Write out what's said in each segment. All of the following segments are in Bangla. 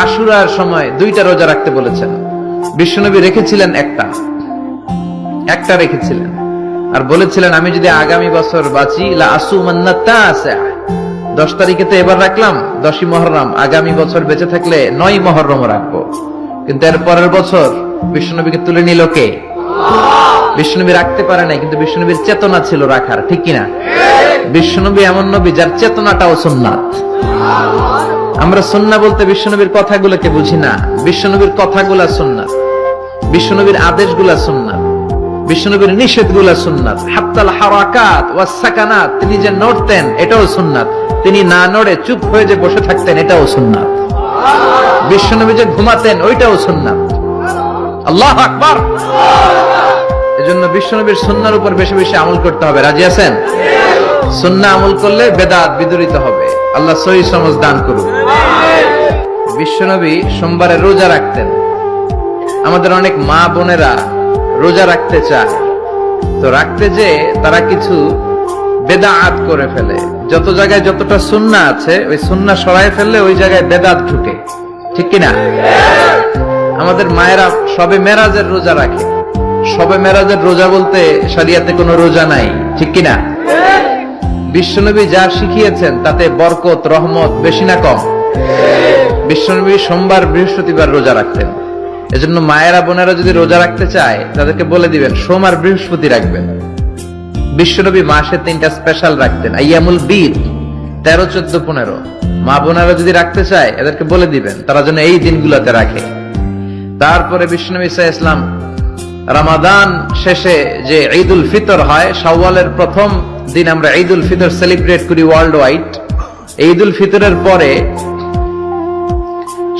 আশুরার সময় 2টা রোজা রাখতে বলেছেন। বিশ্বনবী রেখেছিলেন একটা রেখেছিলেন, আর বলেছিলেন আমি যদি আগামী বছর বাঁচি লা আসুমান্না তাসা। 10 তারিখে তো এবার রাখলাম, 10ই মুহররম, আগামী বছর বেঁচে থাকলে 9ই মুহররম রাখবো। কিন্তু এর পরের বছর বিশ্বনবীকে তুলে নিল কে? বিশ্বনবী রাখতে পারে নাই, কিন্তু বিশ্বনবীর চেতনা ছিল রাখার, ঠিক কিনা? বিশ্বনবী এমন নবী যার চেতনাটাও সুন্নাত। আমরা সুন্নাহ বলতে বিশ্বনবীর কথাগুলোকে বুঝি না, বিশ্বনবীর কথাগুলা সুন্নাত, বিশ্বনবীর আদেশগুলা সুন্নাত, বিশ্বনবীর নিষেধগুলা সুন্নাত। হাত্তাল হারাকাত ওয়াস সাকানাত, তিনি যে নড়তেন এটাও সুন্নাত, তিনি না নড়ে চুপ হয়ে যে বসে থাকতেন এটাও সুন্নাত। বিশ্বনবী যে ঘুমাতেন ওইটাও সুন্নাত। আল্লাহু আকবার। এজন্য বিশ্বনবীর সুন্নাহর উপর বেশি বেশি আমল করতে হবে। রাজি আছেন? সুন্নাহ আমল করলে বেদাত বিদরিত হবে। আল্লাহ সহি সমঝ দান করুন। বিশ্বনবী সোমবারে রোজা রাখতেন। আমাদের অনেক মা বোনেরা রোজা রাখতে চায়, তো রাখতে যে তারা কিছু বেদাত করে ফেলে। যত জায়গায় যতটা সুন্নাহ আছে ওই সুন্নাহ সরায় ফেললে ওই জায়গায় বেদাত ঢুকে, ঠিক কিনা? আমাদের মায়েরা শবে মেরাজের রোজা রাখে। শবে মেরাজের রোজা বলতে শরিয়াতে কোনো রোজা নাই, ঠিক কিনা? বিশ্বনবী যা শিখিয়েছেন তাতে বরকত রহমত বেশি না কম? বিশ্বনবী সোমবার বৃহস্পতিবার রোজা রাখতেন। এজন্য মায়েরা বোনেরা যদি রোজা রাখতে চায় তাদেরকে বলে দিবেন সোম আর বৃহস্পতি রাখবেন। বিশ্বনবী মাসে 3টা স্পেশাল রাখতেন, আইয়ামুল বীর, 13, 14, 15। মা বোনেরা যদি রাখতে চায় এদেরকে বলে দিবেন তারা যেন এই দিনগুলোতে রাখে। তারপরে বিশ্বনবী সাল্লাল্লাহু আলাইহি ওয়াসাল্লাম রমাদান শেষে যে ঈদুল ফিতর হয়, শাওয়ালের প্রথম দিন আমরা ঈদুল ফিতর সেলিব্রেট করি ওয়ার্ল্ড ওয়াইড। ঈদুল ফিতরের পরে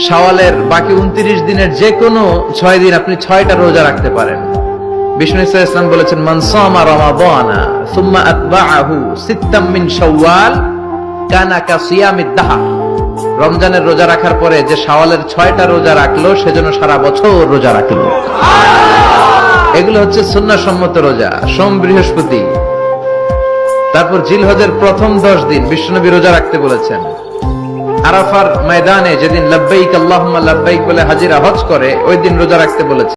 শাওয়ালের বাকি 29 দিনের যে কোনো 6 দিন আপনি 6টা রোজা রাখতে পারেন। বিষ্ণু ইসলাম বলেছেন মান সামা রমাদানা সুম্মা আতবাআহু সিত্তাম মিন শাওয়াল কানা কাসিয়ামিদ দাহর। রমজানের রোজা রাখার পরে যে শাওয়ালের 6টা রোজা রাখলো সেজন্য সারা বছর রোজা রাখলো। এগুলো হচ্ছে সুন্নাহ সম্মত রোজা, সোম বৃহস্পতি। তারপর জিলহজের প্রথম 10 দিন বিশ্বনবী রোজা রাখতে বলেছেন। আরাফার ময়দানে যেদিন লব্বাইক আল্লাহুম্মা লব্বাইক বলে হাজিরা হজ করে ওই দিন রোজা রাখতে বলেছেন।